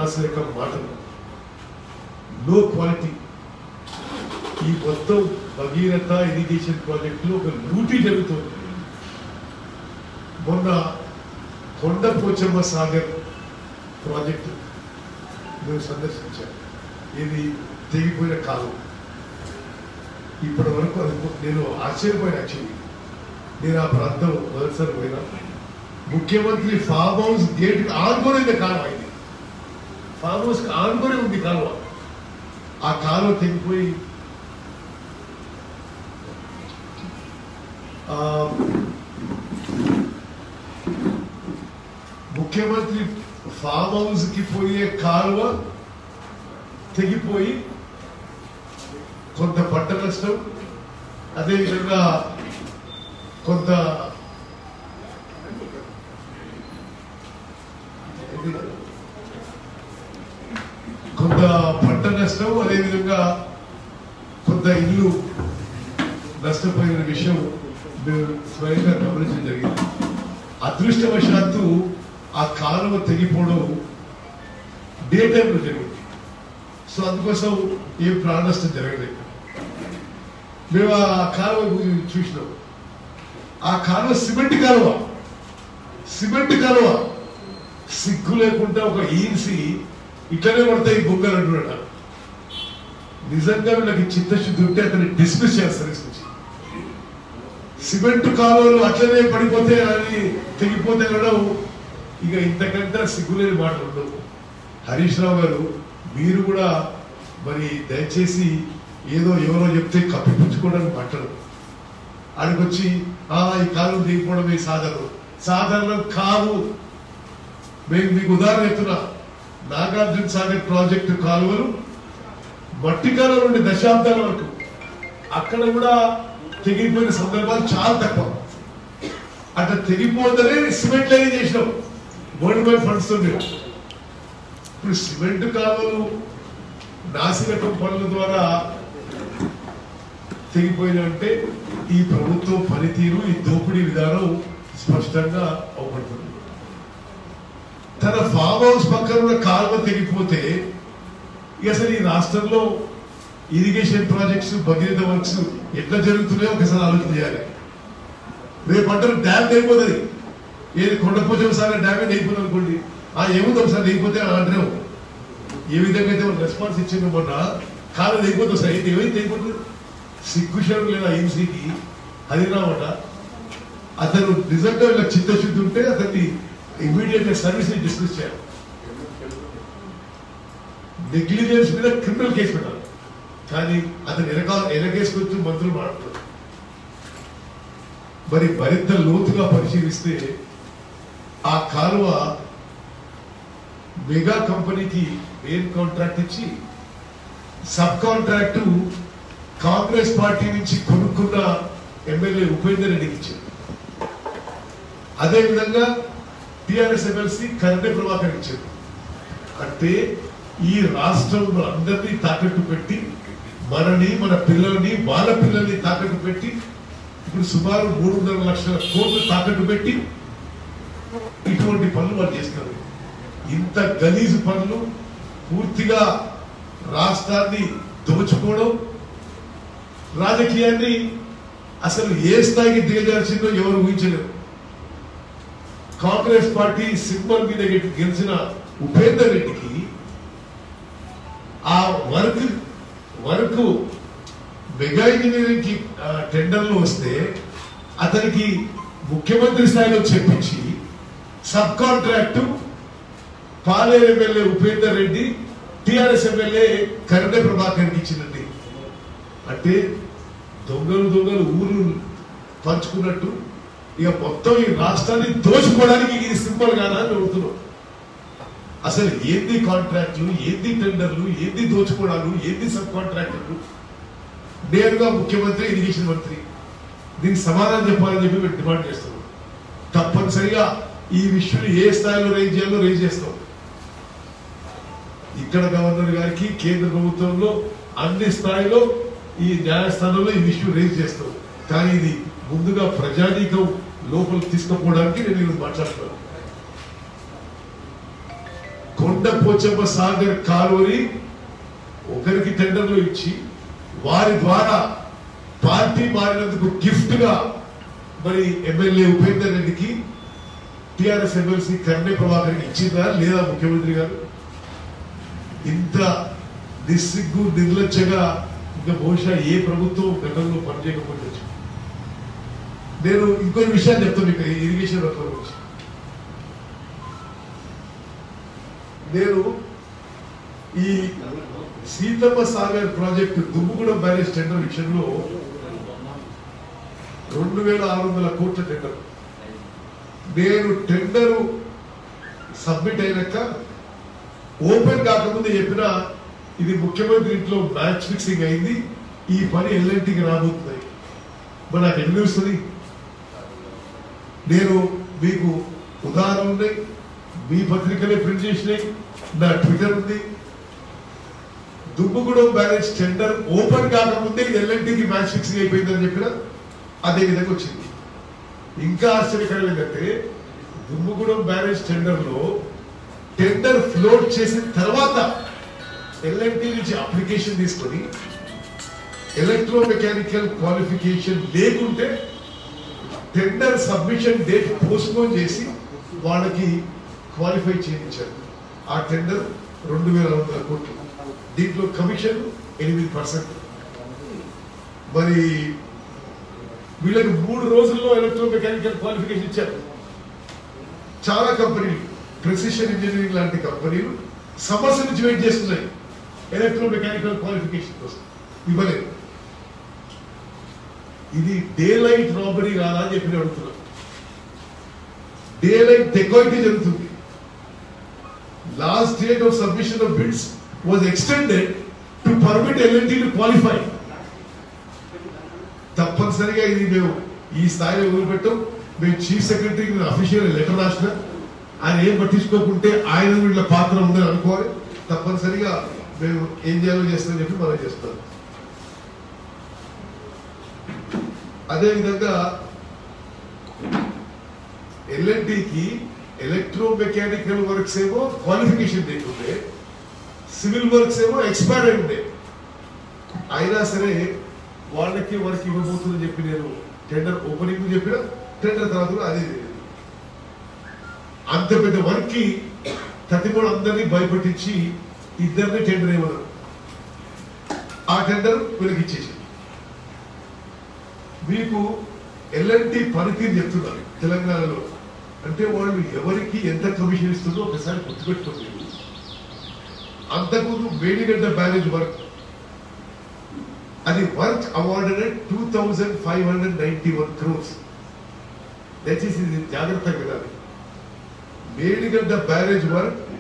మాటలు లో క్వాలిటీ. ఈ మొత్తం భగీరథ ఇరిగేషన్ ప్రాజెక్టులో ఒక లూటీ జరుగుతుంది. మొన్న కొండపోచమ్మ సాగర్ ప్రాజెక్టు మేము సందర్శించాను. ఇది తెగిపోయిన కాలం. ఇప్పటి వరకు నేను ఆశ్చర్యపోయిన. యాక్చువల్లీ నేను ఆ ప్రాంతం మొదటిసారి పోయినా. ముఖ్యమంత్రి ఫామ్ హౌస్ గేట్ ఆనుకునే కాలువ ఇది. ఫామ్ హౌస్ ఆనుకునే ఉంది కాలువ. ఆ కాలువ తెగిపోయి ముఖ్యమంత్రి ఫామ్ హౌస్ కి పోయే కాలువ తెగిపోయి కొంత పంట నష్టం, అదేవిధంగా కొంత పంట నష్టం, అదేవిధంగా కొంత ఇల్లు నష్టపోయిన విషయం మేము స్వయంగా గమనించడం జరిగింది. అదృష్టవశాత్తు ఆ కాలువ తెగిపోవడం డే టైంలో జరిగింది. సో అందుకోసం ఏం ప్రాణ నష్టం జరగలేదు. మేము ఆ కాలువ చూసినాం. ఆ కాలువ సిమెంట్ కాలువ. సిగ్గు లేకుండా ఒక ఈన్సి ఇట్లనే పడతాయి బొంగలు అంటున్నాడు. నిజంగా వీళ్ళకి చిత్తశుద్ధి ఉంటే అతన్ని డిస్మిస్ చేస్తారు. సిమెంట్ కాలువలు అట్లనే పడిపోతే అని తెగిపోతే అనడం ఇక ఇంతకంటే సిగ్గులేని మాటలు ఉండవు. హరీష్ రావు గారు, మీరు కూడా మరి దయచేసి ఏదో ఎవరో చెప్తే కప్పిపుచ్చుకోవడానికి మాట్లాడదు. ఆడికొచ్చి ఈ కాలువ దిగిపోవడమే సాధారణం కాదు. మేము మీకు ఉదాహరణ చెప్తున్నా. నాగార్జున సాగర్ ప్రాజెక్టు కాలువలు మట్టి కాలువ నుండి దశాబ్దాల వరకు అక్కడ కూడా తెగిపోయిన సందర్భాలు చాలా తక్కువ. అట్లా తెగిపోతేనే సిమెంట్ లైన్ చేసినాం వరల్డ్ వైడ్ ఫండ్స్ తో. ఇప్పుడు సిమెంట్ కాలువలు నాసిరకం పనుల ద్వారా తెగిపోయినంటే ఈ ప్రభుత్వం పనితీరు, ఈ దోపిడీ విధానం స్పష్టంగా అవపడుతుంది. తన ఫామ్ హౌస్ పక్కన ఉన్న కాలువ తెగిపోతే అసలు ఈ రాష్ట్రంలో ఇరిగేషన్ ప్రాజెక్ట్స్, భగీరథ వర్క్స్ ఎట్లా జరుగుతున్నాయో ఒకసారి ఆలోచన చేయాలి. రేపు అంటారు డ్యామ్ అయిపోతుంది. ఏది కొండపోచమ్మ సాగర్ డ్యామేజ్ అయిపోతుంది అనుకోండి. ఏముంది ఒకసారి అయిపోతే అంటారు. ఏ విధంగా అయితే రెస్పాన్స్ ఇచ్చిందో మొన్న కాలం అయిపోతుంది సార్. ఏమైతే అయిపోతుంది. సిగ్గుశరం లేదా ఎంసీకి అది రావట. అతను నిజంగా ఇలా చిత్తశుద్ధి ఉంటే అతన్ని ఇమీడియట్ గా సర్వీస్ ని డిస్మిస్ చేయాలి. నెగ్లిజెన్స్ మీద క్రిమినల్ కేసు పెట్టాలి. కానీ అతను ఎనకేసుకొచ్చి మంత్రులు మాట్లాడుతారు. మరి మరింత లోతుగా పరిశీలిస్తే ఆ కాలువ మెగా కంపెనీకి మెయిన్ కాంట్రాక్ట్ ఇచ్చి సబ్ కాంట్రాక్టు కాంగ్రెస్ పార్టీ నుంచి కొనుక్కున్న ఎమ్మెల్యే ఉపేందర్ రెడ్డికి ఇచ్చారు. అదేవిధంగా టిఆర్ఎస్ ఎమ్మెల్సీ కరణే ప్రభాకర్ ఇచ్చారు. అంటే ఈ రాష్ట్రంలో అందరినీ తాకట్టు పెట్టి మనని, మన పిల్లల్ని, వాళ్ళ పిల్లల్ని తాకట్టు పెట్టి ఇప్పుడు సుమారు 300 లక్షల కోట్లు తాకట్టు పెట్టి ఇటువంటి పనులు వాళ్ళు చేస్తారు. ఇంత గలీజు పనులు, పూర్తిగా రాష్ట్రాన్ని దోచుకోవడం, రాజకీయాన్ని అసలు ఏ స్థాయికి దిగజార్చిందో ఎవరు ఊహించలేరు. కాంగ్రెస్ పార్టీ సింబల్ మీద గెలిచిన ఉపేందర్ రెడ్డికి ఆ వర్క్ మెగా ఇంజనీరింగ్ కి టెండర్లు వస్తే అతనికి ముఖ్యమంత్రి స్థాయిలో చెప్పించి sub contract Paleru MLA Upender Reddy, TRS MLA Karne ప్రభాకర్కి ఇచ్చినండి. అంటే దొంగలు ఊరు పంచుకున్నట్టు ఇక మొత్తం ఈ రాష్ట్రాన్ని దోచుకోవడానికి ఇది సింపుల్ కాదా అని అడుగుతున్నాం. అసలు ఏంది కాంట్రాక్టులు, ఏంది టెండర్లు, ఏంది దోచుకోవడాలు, ఏంది సబ్ కాంట్రాక్టర్లు? నేరుగా ముఖ్యమంత్రి, ఇరిగేషన్ మంత్రి దీనికి సమాధానం చెప్పాలని చెప్పి మేము డిమాండ్ చేస్తున్నాం. తప్పనిసరిగా ఈ విషయం ఏ స్థాయిలో రేజ్ చేయాలో రేజ్ చేస్తాం. ఇక్కడ గవర్నర్ గారికి, కేంద్ర ప్రభుత్వంలో అన్ని స్థాయిలో ఈ న్యాయస్థానంలో ఈ విషయం రేజ్ చేస్తాం. కానీ ఇది ముందుగా ప్రజానీకం లోపలికి తీసుకుపోవడానికి నేను మాట్లాడుతున్నాను. కొండపోచమ్మ సాగర్ కాలువని ఒకరికి టెండర్లు ఇచ్చి వారి ద్వారా పార్టీ మారినందుకు గిఫ్ట్ గా మరి ఎమ్మెల్యే ఉపేందర్ రెడ్డికి టిఆర్ఎస్ ఎమ్మెల్సీ కర్ణే ప్రభాకర్కి ఇచ్చిందా లేదా ముఖ్యమంత్రి గారు? ఇంత నిస్సిగ్గు నిర్లక్ష్యంగా ఇంకా బహుశా ఏ ప్రభుత్వం గతంలో పనిచేయకపోవచ్చు. నేను ఇంకొక విషయాన్ని చెప్తాను మీకు ఇరిగేషన్ వర్క్ గురించి. నేను ఈ Seethamma Sagar project Dummugudem barrage tender విషయంలో 2600 కోట్ల టెండర్. నేను టెండరు సబ్మిట్ అయినాక ఓపెన్ కాకముందే చెప్పిన ఇది ముఖ్యమంత్రి ఇంట్లో మ్యాచ్ ఫిక్సింగ్ అయింది, ఈ పని ఎల్ఎన్టీకి రాబోతుంది. మరి నాకు ఎన్ని వస్తుంది? నేను మీకు ఉదాహరణ ఉన్నాయి, మీ పత్రికలే ప్రింట్ చేసినాయి, నా ట్విట్టర్ ఉంది. దుమ్ముగూడెం బ్యారేజ్ టెండర్ ఓపెన్ కాకముందే ఇది ఎల్ఎన్టీకి మ్యాచ్ ఫిక్సింగ్ అయిపోయిందని చెప్పిన అదే విధంగా వచ్చింది. ఇంకా ఆశ్చర్యకరం ఏంటంటే దుమ్ముగూడెం బ్యారేజ్ టెండర్ లో టెండర్ ఫ్లోట్ చేసిన తర్వాత ఎల్ఎన్టీ నుంచి అప్లికేషన్ తీసుకొని ఎలక్ట్రోమెకానికల్ క్వాలిఫికేషన్ లేకుంటే టెండర్ సబ్మిషన్ డేట్ పోస్ట్పోన్ చేసి వాళ్ళకి క్వాలిఫై చేయించారు. ఆ టెండర్ 2600 కోట్లు. దీంట్లో కమిషన్ 8%. మరి వీళ్ళకి 3 రోజుల్లో ఎలక్ట్రోమెకానికల్ క్వాలిఫికేషన్ ఇచ్చారు. చాలా కంపెనీలు, ప్రెసిషన్ ఇంజనీరింగ్ లాంటి కంపెనీలు సమస్య నుంచి వెయిట్ చేస్తున్నాయి ఎలక్ట్రోమెకానికల్ క్వాలిఫికేషన్ కోసం, ఇవ్వలేదు. ఇది డే లైట్ రాబరీ కాదా అని చెప్పి అడుగుతున్నారు. డే లైట్ డెకాయిటీ జరుగుతుంది. Last date of submission of bids was extended to permit L&T to qualify. తప్పనిసరిగా ఇది మేము ఈ స్థాయిలో వదిలిపెట్టాం. మేము చీఫ్ సెక్రటరీకి అఫీషియల్ లెటర్ రాసిన, ఆయన ఏం పట్టించుకోకుంటే ఆయన వీళ్ళ పాత్ర ఉందని అనుకోవాలి. తప్పనిసరిగా మేము ఏం చేయాలో చేస్తామని చెప్పి మనం చేస్తాం. అదేవిధంగా ఎల్ఎన్టీకి ఎలక్ట్రోమెకానికల్ వర్క్స్ ఏమో క్వాలిఫికేషన్ డేట్ ఉండే, సివిల్ వర్క్స్ ఏమో ఎక్స్పైర్ అయి ఉండే. అయినా సరే వాళ్ళకి వర్క్ ఇవ్వబోతుందని చెప్పి నేను టెండర్ ఓపెనింగ్ చెప్పిన, టెండర్ తర్వాత కూడా అదే అంత పెద్ద వర్క్ కి 33 అందరినీ భయపెట్టించి ఇద్దరిని టెండర్ ఇవ్వడం. ఆ టెండర్ వీళ్ళకి ఇచ్చేసి మీకు ఎల్ఎన్టీ పనితీరు చెప్తున్నారు తెలంగాణలో. అంటే వాళ్ళు ఎవరికి ఎంత కమిషన్ ఇస్తుందో ఒకసారి గుర్తుపెట్టుకోండి. అంతకుముందు మేడిగడ్డ బ్యారేజ్ వర్క్, అది వర్క్ అవార్డెడ్ 2591 crores. దయచేసి జాగ్రత్తగా వినాలి. Medigadda barrage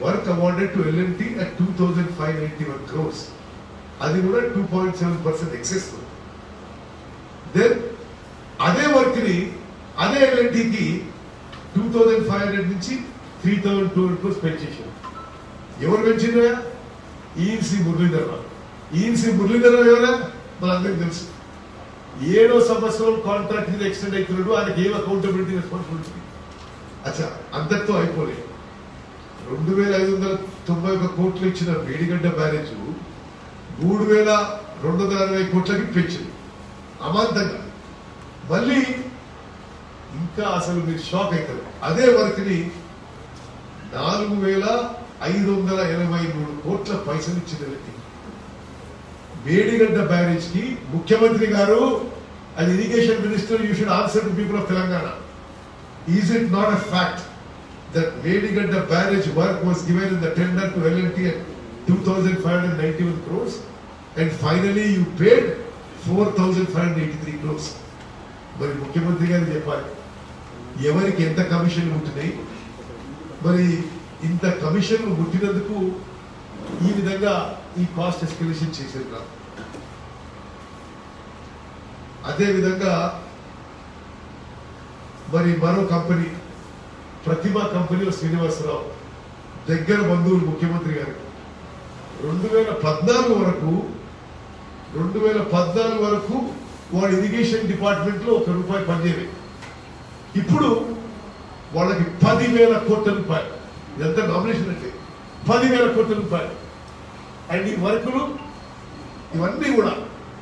work awarded to L&T at 2591 crores. అది కూడా 2.7% ఎక్సెస్. దెన్ అదే వర్క్ ని అదే ఎల్ఎన్టీకి 2500 నుంచి 3200 crores పెంచేసారు. ఎవరు పెంచిందా? ఈఎన్సీ మురళీధరరావు. ఈఎన్సీ మురళీధరరావు ఎవరా మనందరికి తెలుసు. 7వ సంవత్సరం కాంట్రాక్ట్ మీద ఎక్స్టెండ్ అవుతున్నాడు. ఆయనకి ఏం అకౌంటబిలిటీ రెస్పాన్సిబిలిటీ? అచ్చా, అంతటితో అయిపోలేదు. 2591 కోట్లు ఇచ్చిన మేడిగడ్డ బ్యారేజ్ 3260 కోట్లకి పెంచింది అమాంతంగా. మళ్ళీ ఇంకా అసలు మీరు షాక్ అవుతారు. అదే వర్క్ ని 4583 కోట్ల పైసలు ఇచ్చిన వ్యక్తి. మేడిగడ్డ బ్యారేజ్ కి ముఖ్యమంత్రి గారు, అది irrigation minister, you should answer to people of Telangana. Is it not a fact that Medigadda barrage work was given in the tender to L&T at 2591 crores and finally you paid 4583 crores. మరి ముఖ్యమంత్రి గారు చెప్పాలి ఎవరికి ఎంత కమిషన్లు ఉంటున్నాయి. మరి ఇంత కమిషన్లు ముట్టినందుకు ఈ విధంగా ఈ కాస్ట్ ఎస్కలేషన్ చేసేది. అదే విధంగా మరి మరో కంపెనీ ప్రతిమా కంపెనీలో శ్రీనివాసరావు దగ్గర బంధువులు ముఖ్యమంత్రి గారు 2014 వరకు వాడు ఇరిగేషన్ డిపార్ట్మెంట్ లో ₹1 పనిచేయలేదు. ఇప్పుడు వాళ్ళకి 10,000 కోట్ల రూపాయలు. ఇదంతా నామినేషన్ అంటే 10,000 కోట్ల రూపాయలు. అండ్ ఈ వర్కులు ఇవన్నీ కూడా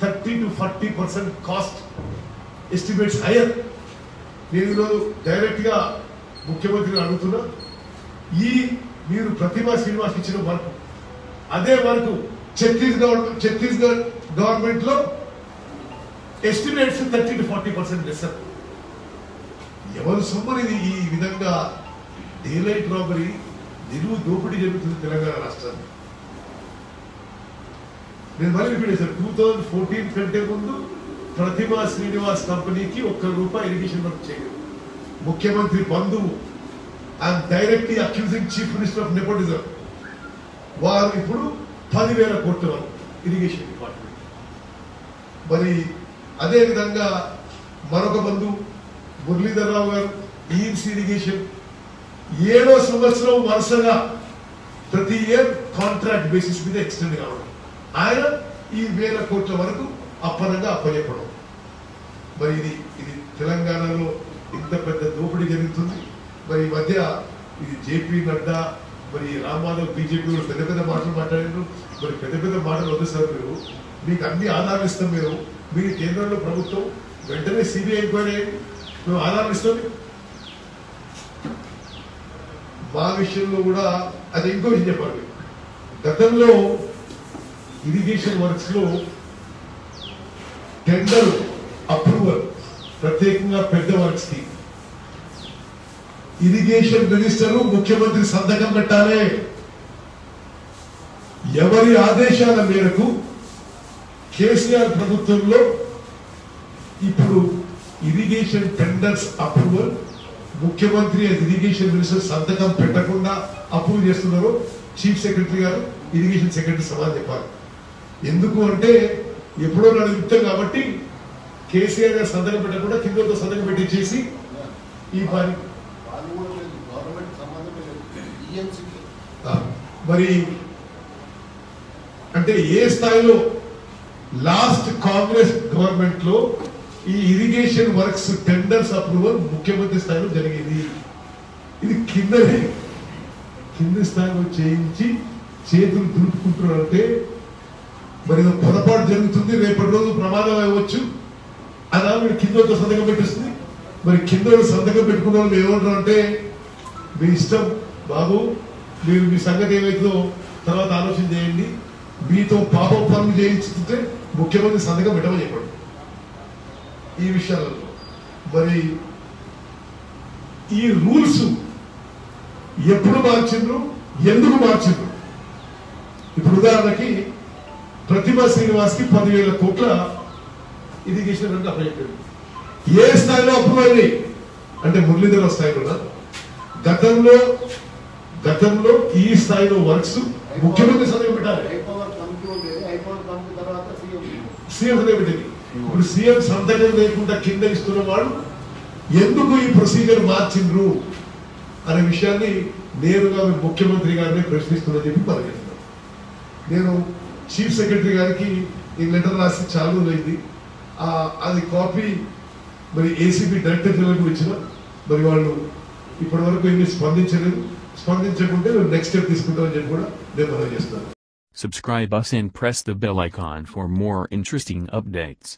30 to 40% కాస్ట్ ఎస్టిమేట్స్ హైయర్. నేను ఈరోజు డైరెక్ట్గా ముఖ్యమంత్రిని అడుగుతున్నా, ఈ మీరు ప్రతిమా శ్రీనివాస్ ఇచ్చిన వర్క్ అదే వర్క్ ఛత్తీస్గఢ్ గవర్నమెంట్ లో ఎస్టిమేట్స్ 30 to 40% లెస్. ఎవరు సొమ్మునిది ఈ విధంగా డేలైట్ రాబరీ నిలువు దోపిడీ జరుగుతుంది తెలంగాణ రాష్ట్రాన్ని. నేను మళ్ళీ రిపీట్ చేశాను, 2014 కంటే ముందు ప్రతిమా శ్రీనివాస్ కంపెనీకి ₹1 ఇరిగేషన్ వర్క్ చేయలేదు. ముఖ్యమంత్రి బంధువు I'm directly accusing chief minister of nepotism. వారు ఇప్పుడు 10,000 కోట్ల వరకు ఇరిగేషన్ డిపార్ట్మెంట్. మరి అదే విధంగా మరొక బంధువు మురళీధర్ రావు గారు ఈఎన్సీ ఇరిగేషన్ 7వ సంవత్సరం వరుసగా ప్రతి ఇయర్ కాంట్రాక్ట్ బేసిస్ మీద ఎక్స్టెండ్ కావడం, ఆయన ఈ 1,000 కోట్ల వరకు అప్పనంగా అప్పచెప్పడం. మరి ఇది తెలంగాణలో ఇంత పెద్ద దోపిడీ జరుగుతుంది. మరి ఈ మధ్య ఇది జేపీ నడ్డా మరి రామ్ మాధవ్ బీజేపీ పెద్ద పెద్ద మాటలు మాట్లాడారు. మరి పెద్ద పెద్ద మాటలు వద్దు సార్, మీకు అన్ని ఆధారాలు ఇస్తాం, మీరు కేంద్రంలో ప్రభుత్వం వెంటనే సిబిఐ ఎంక్వైరీ మేము ఆధారాలు ఇస్తాం. మా విషయంలో కూడా అది ఇంకో విషయం చెప్పాలి. గతంలో ఇరిగేషన్ వర్క్స్ లో టెండర్ అప్రూవల్ ప్రత్యేకంగా పెద్ద వర్క్స్ కి ఇరిగేషన్ మినిస్టర్ ముఖ్యమంత్రి సంతకం పెట్టాలి. ఎవరి ఆదేశాల మేరకు కేసీఆర్ ప్రభుత్వంలో ఇప్పుడు ఇరిగేషన్ టెండర్స్ అప్రూవల్ ముఖ్యమంత్రి ఇరిగేషన్ మినిస్టర్ సంతకం పెట్టకుండా అప్రూవ్ చేస్తున్నారు. చీఫ్ సెక్రటరీ గారు ఇరిగేషన్ సెక్రటరీ సమాధానం చెప్పాలి. ఎందుకు అంటే ఎప్పుడో నాడు యుద్ధం కాబట్టి కేసీఆర్ గారు సంతకం పెట్టకుండా కిందతో సంతకం పెట్టించేసి ఈ పని మరి అంటే ఏ స్థాయిలో లాస్ట్ కాంగ్రెస్ గవర్నమెంట్ లో ఈ ఇరిగేషన్ వర్క్స్ టెండర్స్ అప్రూవల్ ముఖ్యమంత్రి స్థాయిలో జరిగేది. ఇది కింది స్థాయిలో చేయించి చేతులు దులుపుకుంటున్నారంటే మరి పొరపాటు జరుగుతుంది, రేపటి రోజు ప్రమాదం అవ్వచ్చు. అలా మీరు కిందతో సంతకం పెట్టిస్తుంది. మరి కింద సంతకం పెట్టుకున్న వాళ్ళు ఏమంటారు అంటే, మీ ఇష్టం బాబు, మీరు మీ సంగతి ఏమైతుందో తర్వాత ఆలోచన చేయండి, మీతో పాపం పనులు చేయించుకుంటే ముఖ్యమంత్రి సంతకం పెట్టమని చెప్పండి. ఈ విషయాలలో మరి ఈ రూల్స్ ఎప్పుడు మార్చిండ్రు, ఎందుకు మార్చిండ్రు? ఇప్పుడు ఉదాహరణకి ప్రతిమా శ్రీనివాస్ కి 10,000 కోట్ల ఇరిగేషన్ అంటే అప్లై అయిపోయింది. ఏ స్థాయిలో అప్రూవ్ అయింది అంటే మురళీధర స్థాయిలో. గతంలో ఈ స్థాయిలో వర్క్స్ ముఖ్యమంత్రి సంతకం పెట్టాలి, సీఎం సంతకం పెట్టింది. ఇప్పుడు సీఎం సంతకం లేకుండా కింద ఇస్తున్న వాడు ఎందుకు ఈ ప్రొసీజర్ మార్చిండ్రు అనే విషయాన్ని నేరుగా ముఖ్యమంత్రి గారిని ప్రశ్నిస్తున్నా చెప్పి పరిగెత్తున్నాను. నేను చీఫ్ సెక్రటరీ గారికి ఈ లెటర్ రాసి చాలా రోజులైంది. అది కాపీ మరి ఏసీబీ డైరెక్టర్ జనరల్ ఇచ్చిన, మరి వాళ్ళు ఇప్పటి వరకు ఏమీ స్పందించలేదు. స్పందించకుంటే నెక్స్ట్ స్టెప్ తీసుకుంటామని చెప్పి కూడా నేను మనం చేస్తున్నాను. Subscribe us and press the bell icon for more interesting updates.